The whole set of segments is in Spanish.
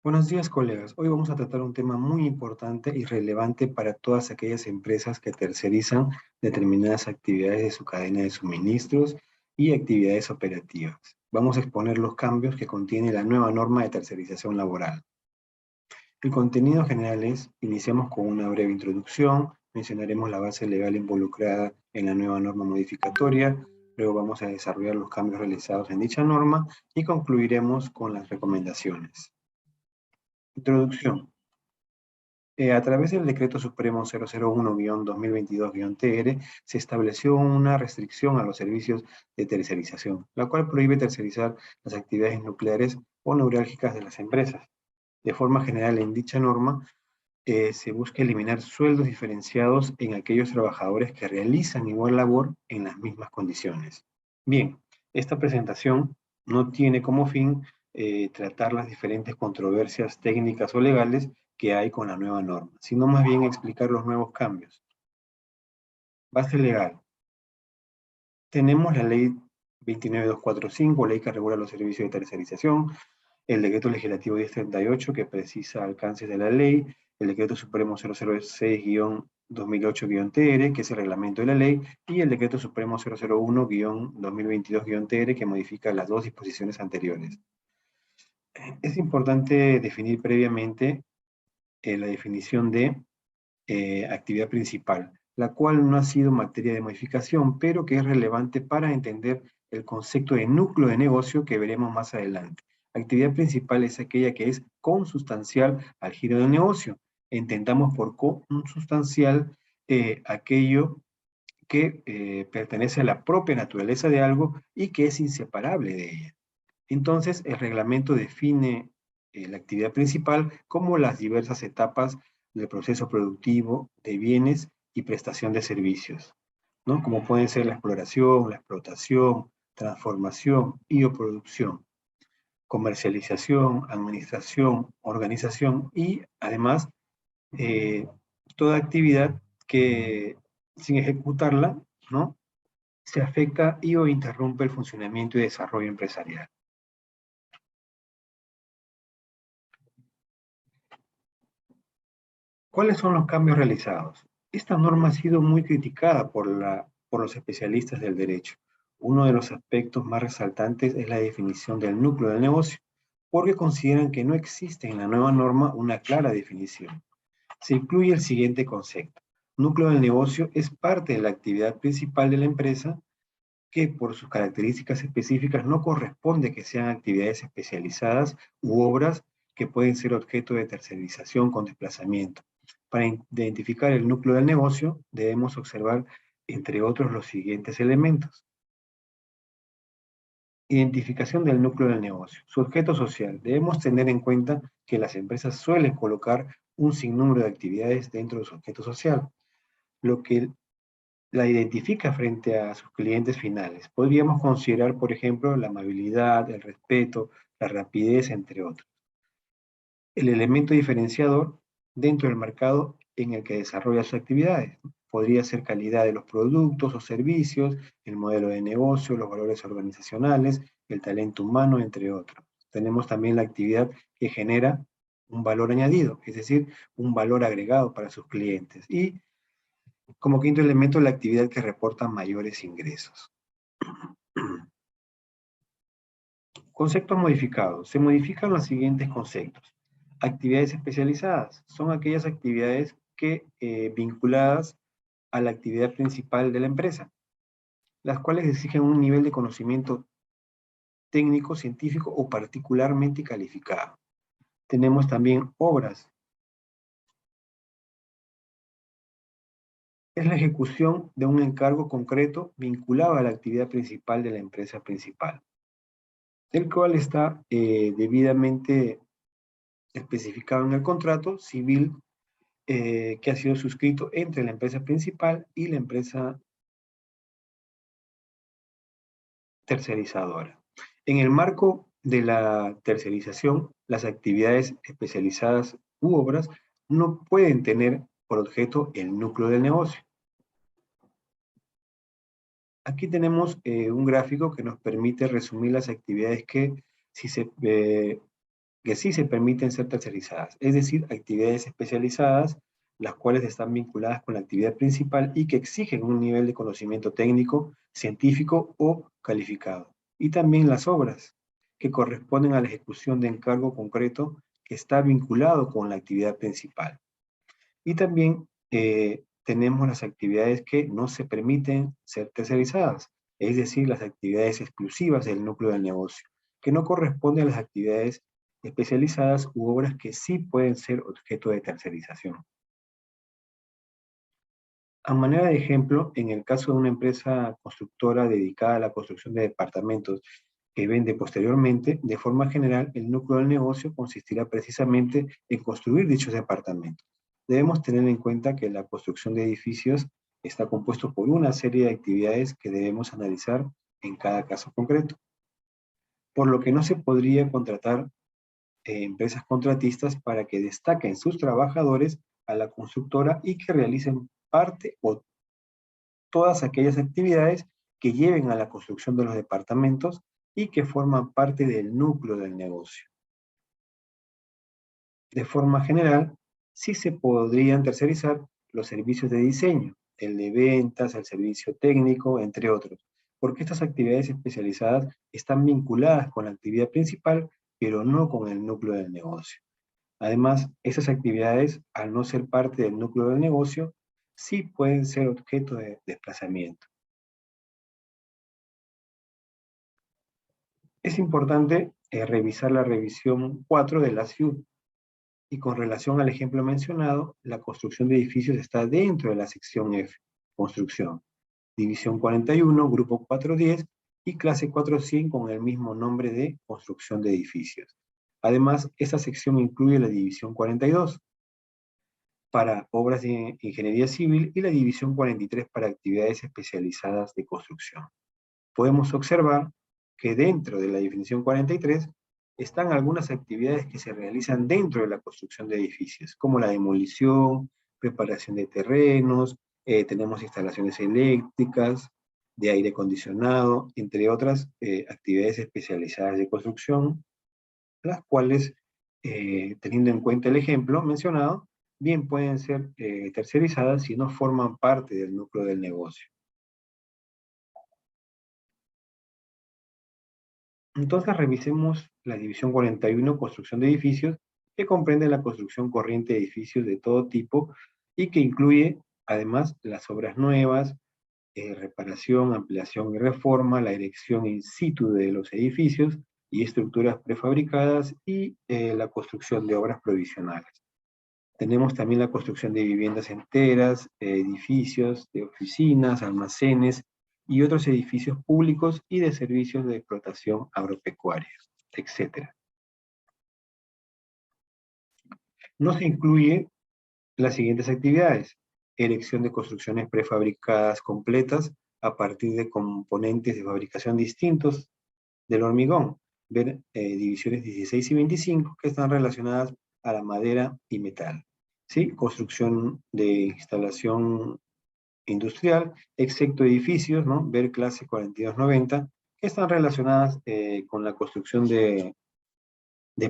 Buenos días, colegas. Hoy vamos a tratar un tema muy importante y relevante para todas aquellas empresas que tercerizan determinadas actividades de su cadena de suministros y actividades operativas. Vamos a exponer los cambios que contiene la nueva norma de tercerización laboral. El contenido general es, iniciamos con una breve introducción, mencionaremos la base legal involucrada en la nueva norma modificatoria, luego vamos a desarrollar los cambios realizados en dicha norma y concluiremos con las recomendaciones. Introducción. A través del Decreto Supremo 001-2022-TR se estableció una restricción a los servicios de tercerización, la cual prohíbe tercerizar las actividades nucleares o neurálgicas de las empresas. De forma general, en dicha norma, se busca eliminar sueldos diferenciados en aquellos trabajadores que realizan igual labor en las mismas condiciones. Bien, esta presentación no tiene como fin tratar las diferentes controversias técnicas o legales que hay con la nueva norma, sino más bien explicar los nuevos cambios. Base legal. Tenemos la ley 29245, ley que regula los servicios de tercerización, el decreto legislativo 1038 que precisa alcances de la ley, el decreto supremo 006-2008-TR, que es el reglamento de la ley, y el decreto supremo 001-2022-TR, que modifica las dos disposiciones anteriores. Es importante definir previamente la definición de actividad principal, la cual no ha sido materia de modificación, pero que es relevante para entender el concepto de núcleo de negocio que veremos más adelante. Actividad principal es aquella que es consustancial al giro del negocio. Entendamos por consustancial aquello que pertenece a la propia naturaleza de algo y que es inseparable de ella. Entonces, el reglamento define la actividad principal como las diversas etapas del proceso productivo de bienes y prestación de servicios, ¿no? Como pueden ser la exploración, la explotación, transformación y o producción, comercialización, administración, organización y además eh, toda actividad que sin ejecutarla, ¿no? Se afecta y o interrumpe el funcionamiento y desarrollo empresarial. ¿Cuáles son los cambios realizados? Esta norma ha sido muy criticada por los especialistas del derecho. Uno de los aspectos más resaltantes es la definición del núcleo del negocio, porque consideran que no existe en la nueva norma una clara definición. Se incluye el siguiente concepto. Núcleo del negocio es parte de la actividad principal de la empresa que por sus características específicas no corresponde que sean actividades especializadas u obras que pueden ser objeto de tercerización con desplazamiento. Para identificar el núcleo del negocio, debemos observar, entre otros, los siguientes elementos. Identificación del núcleo del negocio. Su objeto social. Debemos tener en cuenta que las empresas suelen colocar un sinnúmero de actividades dentro de su objeto social, lo que la identifica frente a sus clientes finales. Podríamos considerar, por ejemplo, la amabilidad, el respeto, la rapidez, entre otros. El elemento diferenciador dentro del mercado en el que desarrolla sus actividades. Podría ser calidad de los productos o servicios, el modelo de negocio, los valores organizacionales, el talento humano, entre otros. Tenemos también la actividad que genera un valor añadido, es decir, un valor agregado para sus clientes. Y como quinto elemento, la actividad que reporta mayores ingresos. Conceptos modificados. Se modifican los siguientes conceptos. Actividades especializadas. Son aquellas actividades que vinculadas a la actividad principal de la empresa, las cuales exigen un nivel de conocimiento técnico, científico o particularmente calificado. Tenemos también obras. Es la ejecución de un encargo concreto vinculado a la actividad principal de la empresa principal, el cual está debidamente especificado en el contrato civil que ha sido suscrito entre la empresa principal y la empresa tercerizadora. En el marco de la tercerización, las actividades especializadas u obras no pueden tener por objeto el núcleo del negocio. Aquí tenemos un gráfico que nos permite resumir las actividades que, si se que sí se permiten ser tercerizadas, es decir, actividades especializadas, las cuales están vinculadas con la actividad principal y que exigen un nivel de conocimiento técnico, científico o calificado. Y también las obras, que corresponden a la ejecución de encargo concreto que está vinculado con la actividad principal. Y también tenemos las actividades que no se permiten ser tercerizadas, es decir, las actividades exclusivas del núcleo del negocio, que no corresponden a las actividades especializadas u obras que sí pueden ser objeto de tercerización. A manera de ejemplo, en el caso de una empresa constructora dedicada a la construcción de departamentos que vende posteriormente, de forma general, el núcleo del negocio consistirá precisamente en construir dichos departamentos. Debemos tener en cuenta que la construcción de edificios está compuesto por una serie de actividades que debemos analizar en cada caso concreto, por lo que no se podría contratar empresas contratistas para que destaquen sus trabajadores a la constructora y que realicen parte o todas aquellas actividades que lleven a la construcción de los departamentos y que forman parte del núcleo del negocio. De forma general, sí se podrían tercerizar los servicios de diseño, el de ventas, el servicio técnico, entre otros, porque estas actividades especializadas están vinculadas con la actividad principal, pero no con el núcleo del negocio. Además, esas actividades, al no ser parte del núcleo del negocio, sí pueden ser objeto de desplazamiento. Es importante revisar la revisión 4 de la SIUD, y con relación al ejemplo mencionado, la construcción de edificios está dentro de la sección F, construcción. División 41, grupo 410 y clase 400 con el mismo nombre de construcción de edificios. Además, esta sección incluye la división 42 para obras de ingeniería civil y la división 43 para actividades especializadas de construcción. Podemos observar que dentro de la definición 43 están algunas actividades que se realizan dentro de la construcción de edificios, como la demolición, preparación de terrenos, tenemos instalaciones eléctricas, de aire acondicionado, entre otras actividades especializadas de construcción, las cuales, teniendo en cuenta el ejemplo mencionado, bien pueden ser tercerizadas si no forman parte del núcleo del negocio. Entonces revisemos la división 41, construcción de edificios, que comprende la construcción corriente de edificios de todo tipo y que incluye además las obras nuevas, reparación, ampliación y reforma, la erección in situ de los edificios y estructuras prefabricadas y la construcción de obras provisionales. Tenemos también la construcción de viviendas enteras, edificios de oficinas, almacenes y otros edificios públicos y de servicios de explotación agropecuaria, etc. No se incluye las siguientes actividades: erección de construcciones prefabricadas completas a partir de componentes de fabricación distintos del hormigón, ver divisiones 16 y 25 que están relacionadas a la madera y metal. ¿Sí? Construcción de instalación industrial, excepto edificios, ¿no? Ver clase 4290, que están relacionadas con la construcción de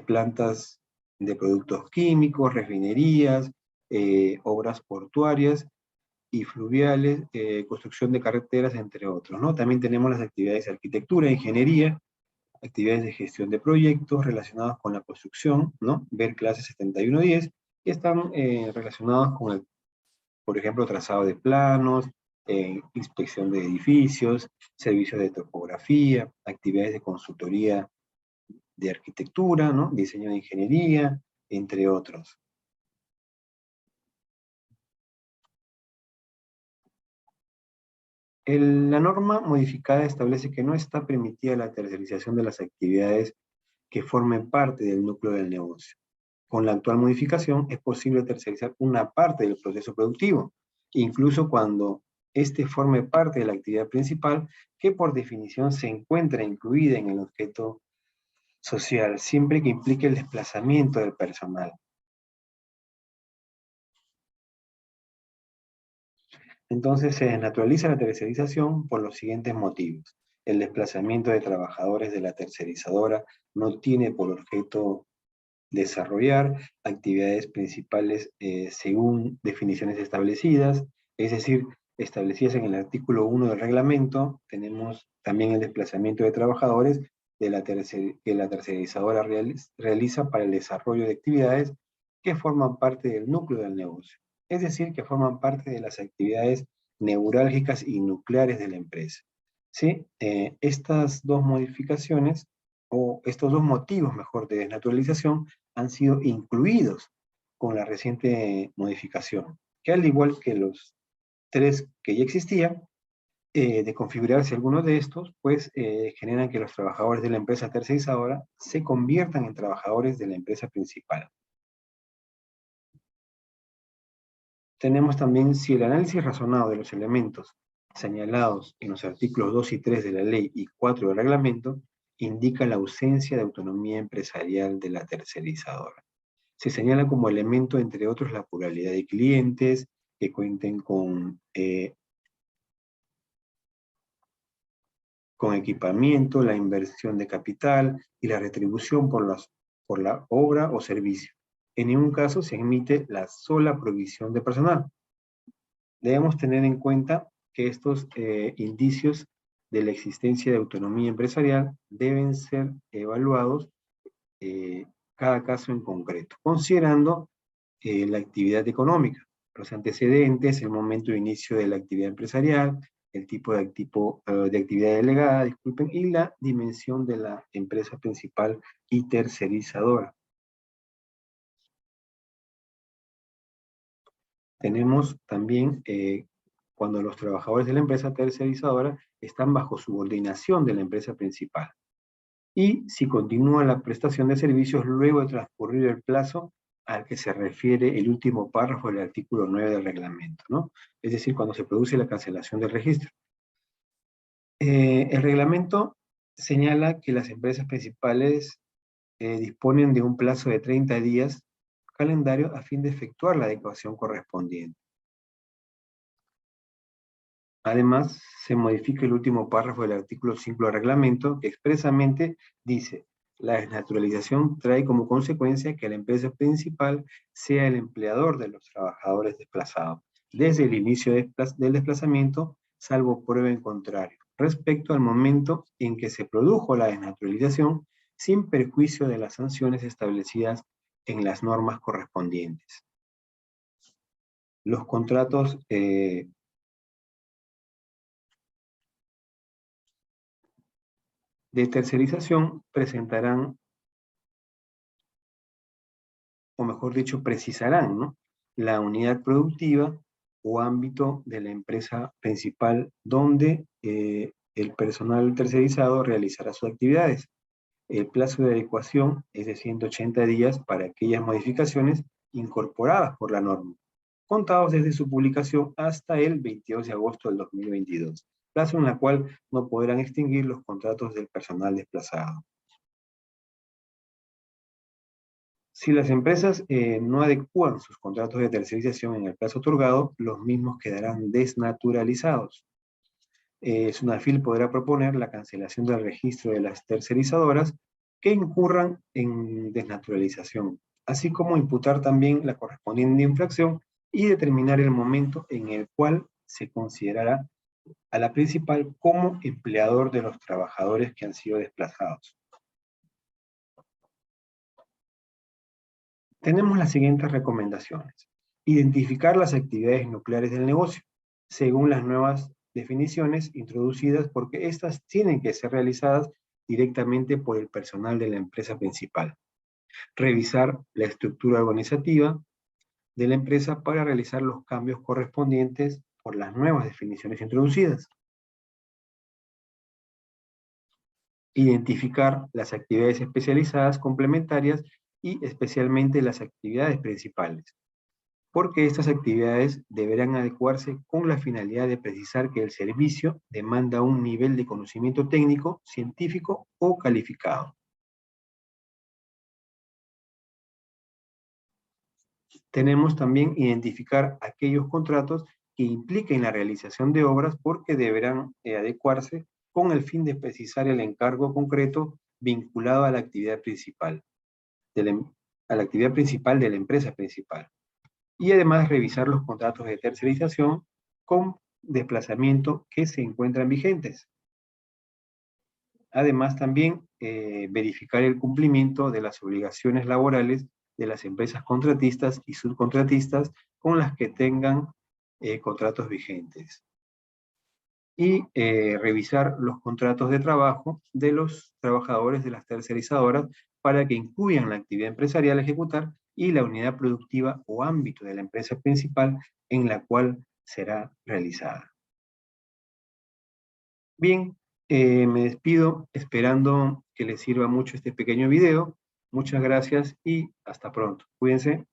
plantas de productos químicos, refinerías, obras portuarias y fluviales, construcción de carreteras, entre otros, ¿no? También tenemos las actividades de arquitectura, ingeniería, actividades de gestión de proyectos relacionados con la construcción, ¿no? Ver clase 7110, que están relacionados con el, por ejemplo, trazado de planos, inspección de edificios, servicios de topografía, actividades de consultoría de arquitectura, ¿no? Diseño de ingeniería, entre otros. La norma modificada establece que no está permitida la tercerización de las actividades que formen parte del núcleo del negocio. Con la actual modificación es posible tercerizar una parte del proceso productivo, incluso cuando éste forme parte de la actividad principal, que por definición se encuentra incluida en el objeto social, siempre que implique el desplazamiento del personal. Entonces se desnaturaliza la tercerización por los siguientes motivos. El desplazamiento de trabajadores de la tercerizadora no tiene por objeto desarrollar actividades principales según definiciones establecidas, es decir, establecidas en el artículo 1 del reglamento. Tenemos también el desplazamiento de trabajadores que la tercerizadora realiza para el desarrollo de actividades que forman parte del núcleo del negocio, es decir, que forman parte de las actividades neurálgicas y nucleares de la empresa. ¿Sí? Estas dos modificaciones, o estos dos motivos, mejor, de desnaturalización, han sido incluidos con la reciente modificación, que al igual que los tres que ya existían, de configurarse algunos de estos, pues generan que los trabajadores de la empresa tercerizadora se conviertan en trabajadores de la empresa principal. Tenemos también, si el análisis razonado de los elementos señalados en los artículos 2 y 3 de la ley y 4 del reglamento, indica la ausencia de autonomía empresarial de la tercerizadora. Se señala como elemento, entre otros, la pluralidad de clientes, que cuenten con equipamiento, la inversión de capital y la retribución por la obra o servicio. En ningún caso se admite la sola provisión de personal. Debemos tener en cuenta que estos indicios de la existencia de autonomía empresarial deben ser evaluados cada caso en concreto, considerando la actividad económica, los antecedentes, el momento de inicio de la actividad empresarial, el tipo de actividad delegada, disculpen, y la dimensión de la empresa principal y tercerizadora. Tenemos también cuando los trabajadores de la empresa tercerizadora están bajo subordinación de la empresa principal. Y si continúa la prestación de servicios luego de transcurrir el plazo al que se refiere el último párrafo del artículo 9 del reglamento, ¿no? Es decir, cuando se produce la cancelación del registro. El reglamento señala que las empresas principales disponen de un plazo de 30 días calendario a fin de efectuar la adecuación correspondiente. Además, se modifica el último párrafo del artículo 5 del reglamento, que expresamente dice: la desnaturalización trae como consecuencia que la empresa principal sea el empleador de los trabajadores desplazados, desde el inicio del desplazamiento, salvo prueba en contrario, respecto al momento en que se produjo la desnaturalización, sin perjuicio de las sanciones establecidas en las normas correspondientes. Los contratos de tercerización presentarán, o mejor dicho, precisarán, ¿no?, la unidad productiva o ámbito de la empresa principal donde el personal tercerizado realizará sus actividades. El plazo de adecuación es de 180 días para aquellas modificaciones incorporadas por la norma, contados desde su publicación hasta el 22 de agosto del 2022, plazo en el cual no podrán extinguir los contratos del personal desplazado. Si las empresas no adecúan sus contratos de tercerización en el plazo otorgado, los mismos quedarán desnaturalizados. SUNAFIL podrá proponer la cancelación del registro de las tercerizadoras que incurran en desnaturalización, así como imputar también la correspondiente infracción y determinar el momento en el cual se considerará a la principal como empleador de los trabajadores que han sido desplazados. Tenemos las siguientes recomendaciones. Identificar las actividades nucleares del negocio, según las nuevas definiciones introducidas, porque estas tienen que ser realizadas directamente por el personal de la empresa principal. Revisar la estructura organizativa de la empresa para realizar los cambios correspondientes por las nuevas definiciones introducidas. Identificar las actividades especializadas complementarias y especialmente las actividades principales, porque estas actividades deberán adecuarse con la finalidad de precisar que el servicio demanda un nivel de conocimiento técnico, científico o calificado. Tenemos también identificar aquellos contratos que impliquen la realización de obras porque deberán adecuarse con el fin de precisar el encargo concreto vinculado a la actividad principal a la actividad principal de la empresa principal. Y además revisar los contratos de tercerización con desplazamiento que se encuentran vigentes. Además también verificar el cumplimiento de las obligaciones laborales de las empresas contratistas y subcontratistas con las que tengan contratos vigentes. Y revisar los contratos de trabajo de los trabajadores de las tercerizadoras para que incluyan la actividad empresarial a ejecutar y la unidad productiva o ámbito de la empresa principal en la cual será realizada. Bien, me despido esperando que les sirva mucho este pequeño video. Muchas gracias y hasta pronto. Cuídense.